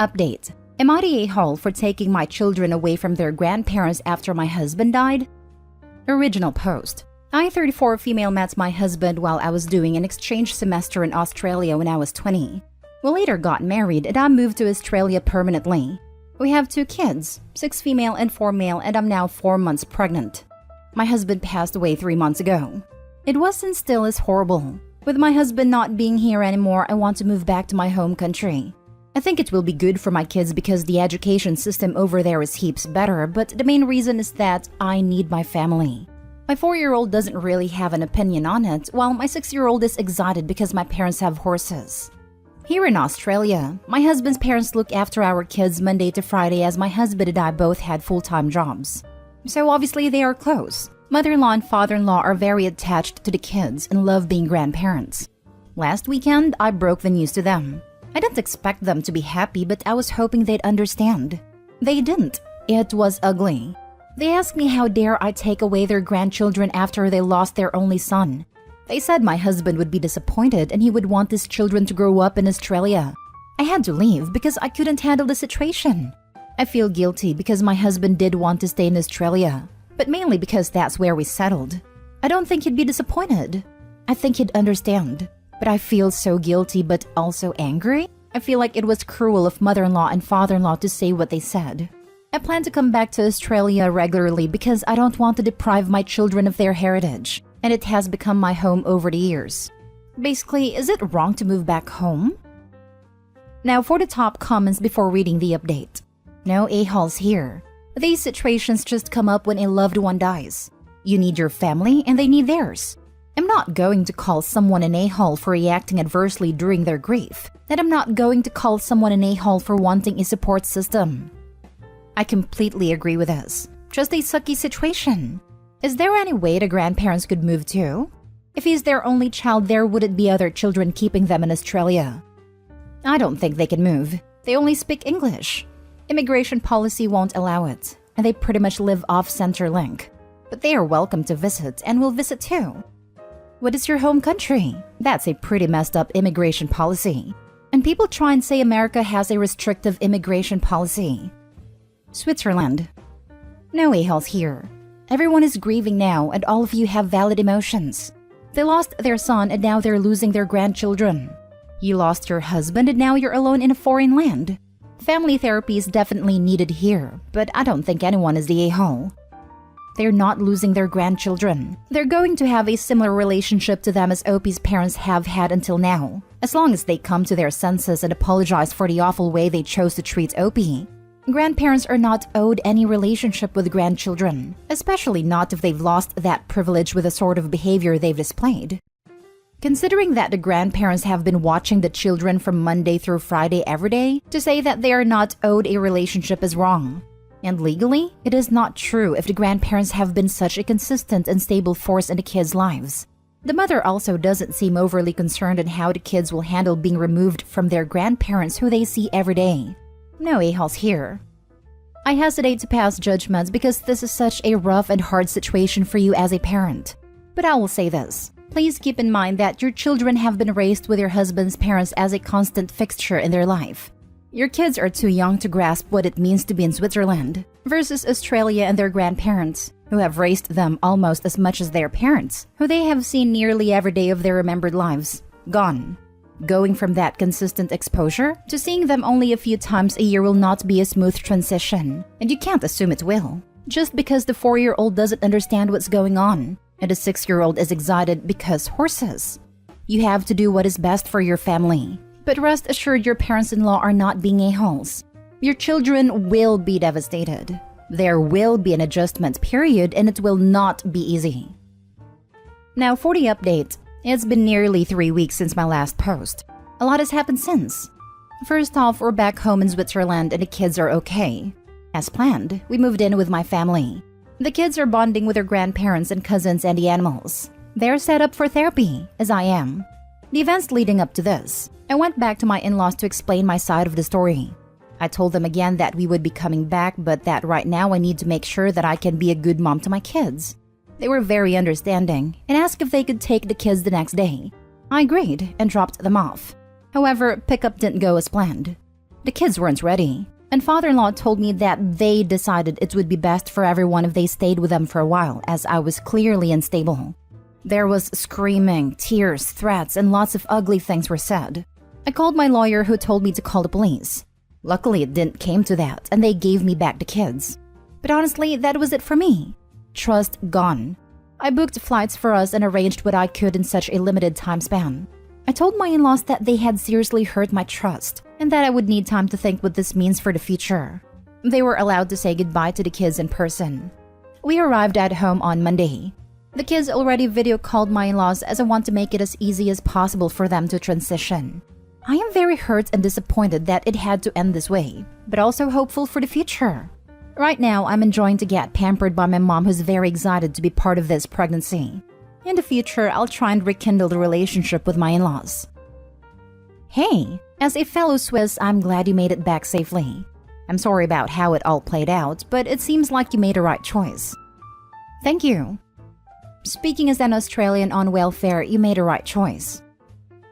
Update. Am I the a-hole for taking my children away from their grandparents after my husband died? Original post. I, 34 female, met my husband while I was doing an exchange semester in Australia when I was 20. We later got married and I moved to Australia permanently. We have 2 kids, 6 female and 4 male, and I'm now 4 months pregnant. My husband passed away 3 months ago. It was and still is horrible. With my husband not being here anymore, I want to move back to my home country. I think it will be good for my kids because the education system over there is heaps better, but the main reason is that I need my family. My 4-year-old doesn't really have an opinion on it, while my 6-year-old is excited because my parents have horses. Here in Australia, my husband's parents look after our kids Monday to Friday as my husband and I both had full-time jobs. So obviously they are close. Mother-in-law and father-in-law are very attached to the kids and love being grandparents. Last weekend, I broke the news to them. I didn't expect them to be happy, but I was hoping they'd understand. They didn't. It was ugly. They asked me how dare I take away their grandchildren after they lost their only son. They said my husband would be disappointed and he would want his children to grow up in Australia. I had to leave because I couldn't handle the situation. I feel guilty because my husband did want to stay in Australia, but mainly because that's where we settled. I don't think he'd be disappointed. I think he'd understand. But I feel so guilty but also angry. I feel like it was cruel of mother-in-law and father-in-law to say what they said. I plan to come back to Australia regularly because I don't want to deprive my children of their heritage, and it has become my home over the years. Basically, is it wrong to move back home? Now for the top comments before reading the update. No a-holes here. These situations just come up when a loved one dies. You need your family and they need theirs. I'm not going to call someone an a-hole for reacting adversely during their grief, and I'm not going to call someone an a-hole for wanting a support system. I completely agree with this. Just a sucky situation. Is there any way the grandparents could move too? If he's their only child, there wouldn't be other children keeping them in Australia. I don't think they can move. They only speak English. Immigration policy won't allow it, and they pretty much live off Centrelink. But they are welcome to visit and will visit too. What is your home country? That's a pretty messed up immigration policy. And people try and say America has a restrictive immigration policy. Switzerland. No a-holes here. Everyone is grieving now and all of you have valid emotions. They lost their son and now they're losing their grandchildren. You lost your husband and now you're alone in a foreign land. Family therapy is definitely needed here, but I don't think anyone is the a-hole. They're not losing their grandchildren. They're going to have a similar relationship to them as Opie's parents have had until now, as long as they come to their senses and apologize for the awful way they chose to treat Opie. Grandparents are not owed any relationship with grandchildren, especially not if they've lost that privilege with the sort of behavior they've displayed. Considering that the grandparents have been watching the children from Monday through Friday every day, to say that they are not owed a relationship is wrong. And legally, it is not true if the grandparents have been such a consistent and stable force in the kids' lives. The mother also doesn't seem overly concerned in how the kids will handle being removed from their grandparents who they see every day. No a-holes here. I hesitate to pass judgments because this is such a rough and hard situation for you as a parent. But I will say this. Please keep in mind that your children have been raised with your husband's parents as a constant fixture in their life. Your kids are too young to grasp what it means to be in Switzerland versus Australia and their grandparents, who have raised them almost as much as their parents, who they have seen nearly every day of their remembered lives, gone. Going from that consistent exposure to seeing them only a few times a year will not be a smooth transition, and you can't assume it will. Just because the 4-year-old doesn't understand what's going on, and the 6-year-old is excited because horses. You have to do what is best for your family. But rest assured your parents-in-law are not being a-holes. Your children will be devastated. There will be an adjustment period and it will not be easy. Now for the update. It's been nearly 3 weeks since my last post. A lot has happened since. First off, we're back home in Switzerland and the kids are okay. As planned, we moved in with my family. The kids are bonding with their grandparents and cousins and the animals. They're set up for therapy, as I am. The events leading up to this, I went back to my in-laws to explain my side of the story. I told them again that we would be coming back, but that right now I need to make sure that I can be a good mom to my kids. They were very understanding and asked if they could take the kids the next day. I agreed and dropped them off. However, pickup didn't go as planned. The kids weren't ready, and father-in-law told me that they decided it would be best for everyone if they stayed with them for a while, as I was clearly unstable. There was screaming, tears, threats, and lots of ugly things were said. I called my lawyer, who told me to call the police. Luckily, it didn't came to that, and they gave me back the kids. But honestly, that was it for me. Trust gone. I booked flights for us and arranged what I could in such a limited time span. I told my in-laws that they had seriously hurt my trust, and that I would need time to think what this means for the future. They were allowed to say goodbye to the kids in person. We arrived at home on Monday. The kids already video called my in-laws, as I want to make it as easy as possible for them to transition. I am very hurt and disappointed that it had to end this way, but also hopeful for the future. Right now, I'm enjoying to get pampered by my mom, who's very excited to be part of this pregnancy. In the future, I'll try and rekindle the relationship with my in-laws. Hey, as a fellow Swiss, I'm glad you made it back safely. I'm sorry about how it all played out, but it seems like you made a right choice. Thank you. Speaking as an Australian on welfare, you made a right choice.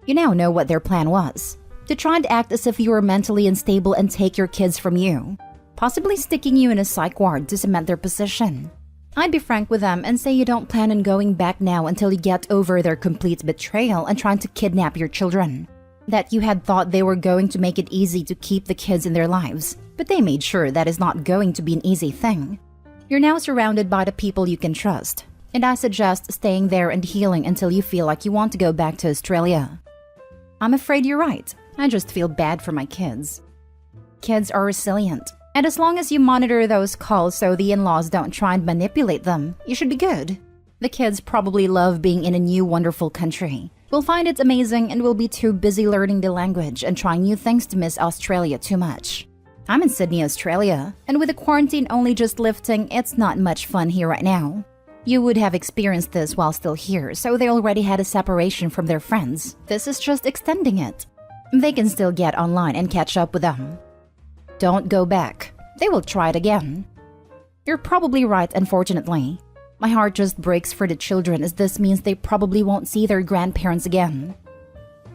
You now know what their plan was: to try and act as if you were mentally unstable and take your kids from you, possibly sticking you in a psych ward to cement their position. I'd be frank with them and say you don't plan on going back now until you get over their complete betrayal and trying to kidnap your children. That you had thought they were going to make it easy to keep the kids in their lives, but they made sure that is not going to be an easy thing. You're now surrounded by the people you can trust, and I suggest staying there and healing until you feel like you want to go back to Australia. I'm afraid you're right. I just feel bad for my kids. Kids are resilient, and as long as you monitor those calls so the in-laws don't try and manipulate them, you should be good. The kids probably love being in a new wonderful country. Will find it amazing and will be too busy learning the language and trying new things to miss Australia too much. I'm in Sydney, Australia, and with the quarantine only just lifting, it's not much fun here right now. You would have experienced this while still here, so they already had a separation from their friends. This is just extending it. They can still get online and catch up with them. Don't go back. They will try it again. You're probably right, unfortunately. My heart just breaks for the children, as this means they probably won't see their grandparents again.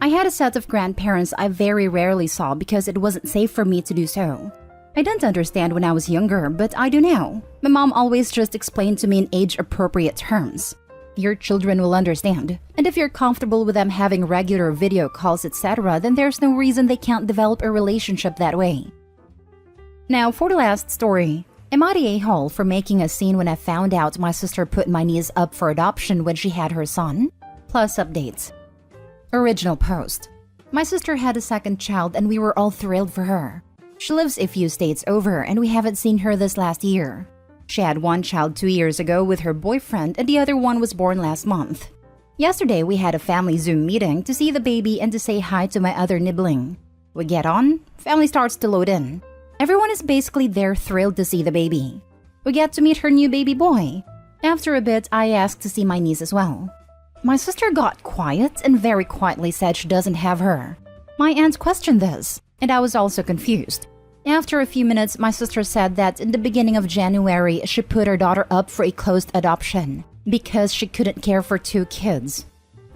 I had a set of grandparents I very rarely saw because it wasn't safe for me to do so. I didn't understand when I was younger, but I do now. My mom always just explained to me in age-appropriate terms. Your children will understand, and if you're comfortable with them having regular video calls, etc., then there's no reason they can't develop a relationship that way. Now, for the last story. Am I the a-hole for making a scene when I found out my sister put my niece up for adoption when she had her son? Plus updates. Original post. My sister had a second child and we were all thrilled for her. She lives a few states over and we haven't seen her this last year. She had one child 2 years ago with her boyfriend and the other one was born last month. Yesterday we had a family Zoom meeting to see the baby and to say hi to my other nibbling. We get on, family starts to load in. Everyone is basically there thrilled to see the baby. We get to meet her new baby boy. After a bit, I asked to see my niece as well. My sister got quiet and very quietly said she doesn't have her. My aunt questioned this, and I was also confused. After a few minutes, my sister said that in the beginning of January, she put her daughter up for a closed adoption because she couldn't care for 2 kids.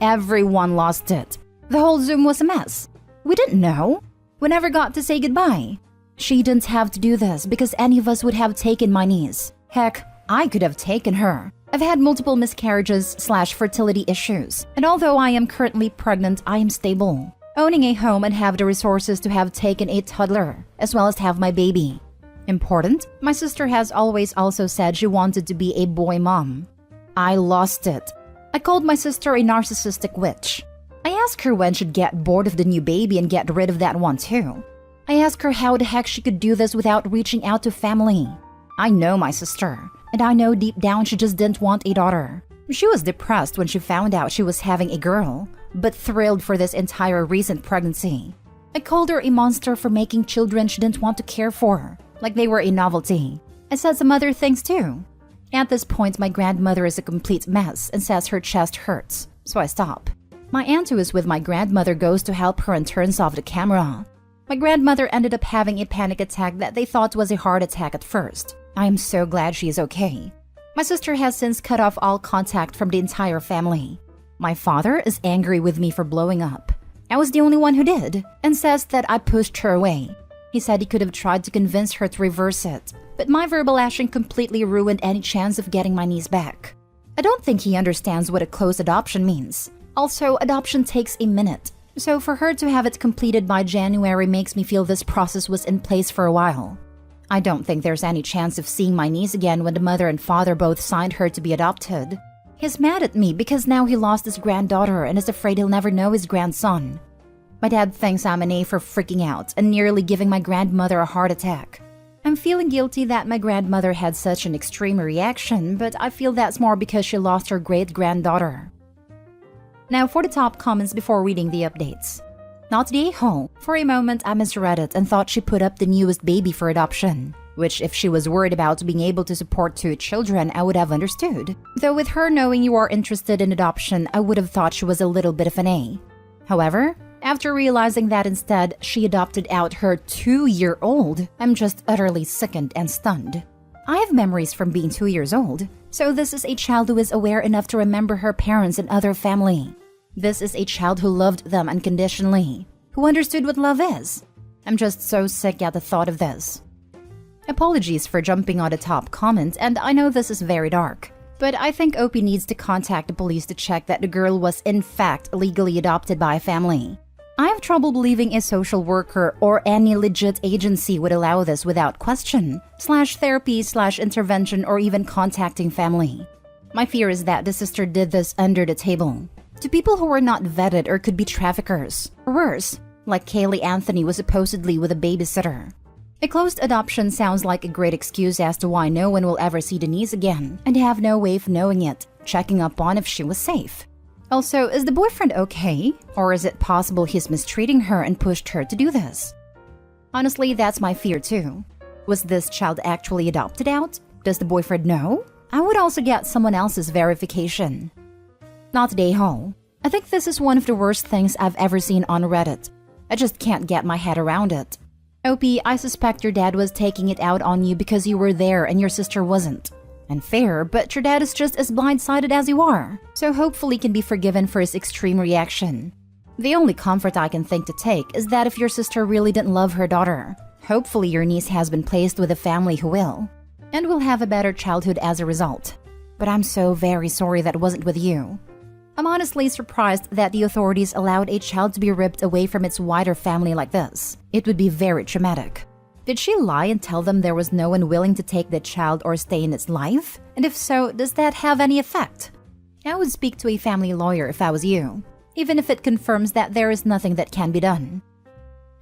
Everyone lost it. The whole Zoom was a mess. We didn't know. We never got to say goodbye. She didn't have to do this because any of us would have taken my niece. Heck, I could have taken her. I've had multiple miscarriages/fertility issues, and although I am currently pregnant, I am stable, owning a home and have the resources to have taken a toddler, as well as have my baby. Important, my sister has always also said she wanted to be a boy mom. I lost it. I called my sister a narcissistic witch. I asked her when she'd get bored of the new baby and get rid of that one too. I asked her how the heck she could do this without reaching out to family. I know my sister, and I know deep down she just didn't want a daughter. She was depressed when she found out she was having a girl, but thrilled for this entire recent pregnancy. I called her a monster for making children she didn't want to care for, like they were a novelty. I said some other things too. At this point, my grandmother is a complete mess and says her chest hurts, so I stop. My aunt who is with my grandmother goes to help her and turns off the camera. My grandmother ended up having a panic attack that they thought was a heart attack at first. I am so glad she is okay. My sister has since cut off all contact from the entire family. My father is angry with me for blowing up. I was the only one who did, and says that I pushed her away. He said he could have tried to convince her to reverse it, but my verbal lashing completely ruined any chance of getting my niece back. I don't think he understands what a close adoption means. Also, adoption takes a minute, so for her to have it completed by January makes me feel this process was in place for a while. I don't think there's any chance of seeing my niece again when the mother and father both signed her to be adopted. He's mad at me because now he lost his granddaughter and is afraid he'll never know his grandson. My dad thinks I'm an A for freaking out and nearly giving my grandmother a heart attack. I'm feeling guilty that my grandmother had such an extreme reaction, but I feel that's more because she lost her great-granddaughter. Now for the top comments before reading the updates. Not the a-hole. For a moment, I misread it and thought she put up the newest baby for adoption, which if she was worried about being able to support 2 children, I would have understood. Though with her knowing you are interested in adoption, I would have thought she was a little bit of an A. However, after realizing that instead, she adopted out her 2-year-old, I'm just utterly sickened and stunned. I have memories from being 2 years old, so this is a child who is aware enough to remember her parents and other family. This is a child who loved them unconditionally, who understood what love is. I'm just so sick at the thought of this. Apologies for jumping on the top comment, and I know this is very dark, but I think OP needs to contact the police to check that the girl was in fact legally adopted by a family. I have trouble believing a social worker or any legit agency would allow this without question, /therapy/intervention or even contacting family. My fear is that the sister did this under the table, to people who were not vetted or could be traffickers, or worse, like Kaylee Anthony was supposedly with a babysitter. A closed adoption sounds like a great excuse as to why no one will ever see Denise again and have no way of knowing it, checking up on if she was safe. Also, is the boyfriend okay? Or is it possible he's mistreating her and pushed her to do this? Honestly, that's my fear too. Was this child actually adopted out? Does the boyfriend know? I would also get someone else's verification. Not the a-hole. I think this is one of the worst things I've ever seen on Reddit. I just can't get my head around it. OP, I suspect your dad was taking it out on you because you were there and your sister wasn't. Unfair, but your dad is just as blindsided as you are, so hopefully can be forgiven for his extreme reaction. The only comfort I can think to take is that if your sister really didn't love her daughter, hopefully your niece has been placed with a family who will, and will have a better childhood as a result. But I'm so very sorry that wasn't with you. I'm honestly surprised that the authorities allowed a child to be ripped away from its wider family like this. It would be very traumatic. Did she lie and tell them there was no one willing to take the child or stay in its life? And if so, does that have any effect? I would speak to a family lawyer if I was you, even if it confirms that there is nothing that can be done.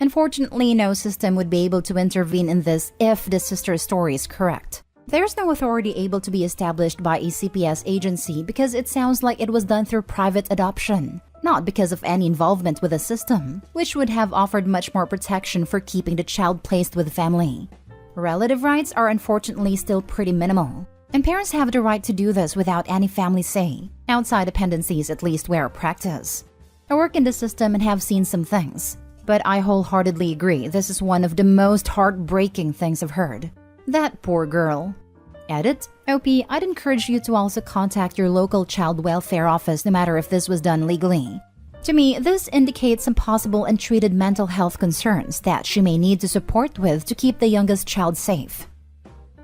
Unfortunately, no system would be able to intervene in this if the sister's story is correct. There's no authority able to be established by a CPS agency because it sounds like it was done through private adoption, not because of any involvement with the system, which would have offered much more protection for keeping the child placed with the family. Relative rights are unfortunately still pretty minimal, and parents have the right to do this without any family say, outside dependencies at least where practice. I work in the system and have seen some things, but I wholeheartedly agree this is one of the most heartbreaking things I've heard. That poor girl. Edit. OP, I'd encourage you to also contact your local child welfare office no matter if this was done legally. To me, this indicates some possible untreated mental health concerns that she may need to support with to keep the youngest child safe.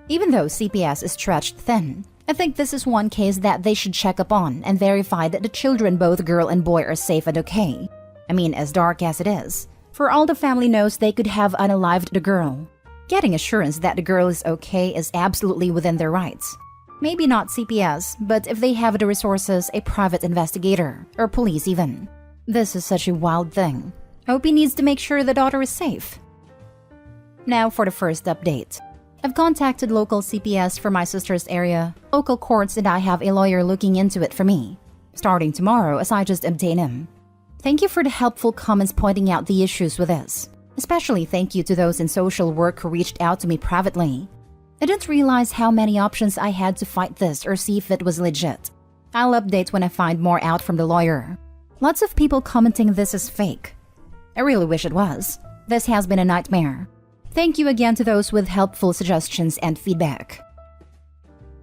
Even though CPS is stretched thin, I think this is one case that they should check up on and verify that the children, both girl and boy, are safe and okay. I mean, as dark as it is, for all the family knows they could have unalived the girl. Getting assurance that the girl is okay is absolutely within their rights. Maybe not CPS, but if they have the resources, a private investigator, or police even. This is such a wild thing. OP needs to make sure the daughter is safe. Now for the first update. I've contacted local CPS for my sister's area, local courts, and I have a lawyer looking into it for me, starting tomorrow as I just obtain him. Thank you for the helpful comments pointing out the issues with this. Especially thank you to those in social work who reached out to me privately. I didn't realize how many options I had to fight this or see if it was legit. I'll update when I find more out from the lawyer. Lots of people commenting this is fake. I really wish it was. This has been a nightmare. Thank you again to those with helpful suggestions and feedback.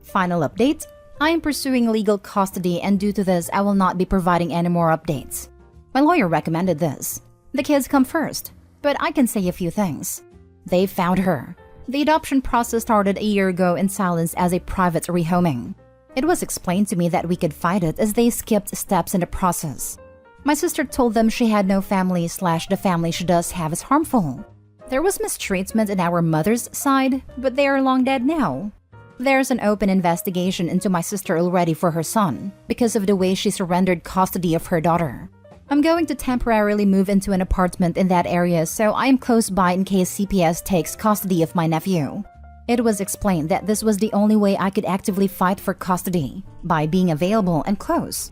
Final update. I am pursuing legal custody and due to this I will not be providing any more updates. My lawyer recommended this. The kids come first. But I can say a few things. They found her. The adoption process started a year ago in silence as a private rehoming. It was explained to me that we could fight it as they skipped steps in the process. My sister told them she had no family / the family she does have is harmful. There was mistreatment in our mother's side, but they are long dead now. There's an open investigation into my sister already for her son because of the way she surrendered custody of her daughter. I'm going to temporarily move into an apartment in that area so I am close by in case CPS takes custody of my nephew. It was explained that this was the only way I could actively fight for custody, by being available and close.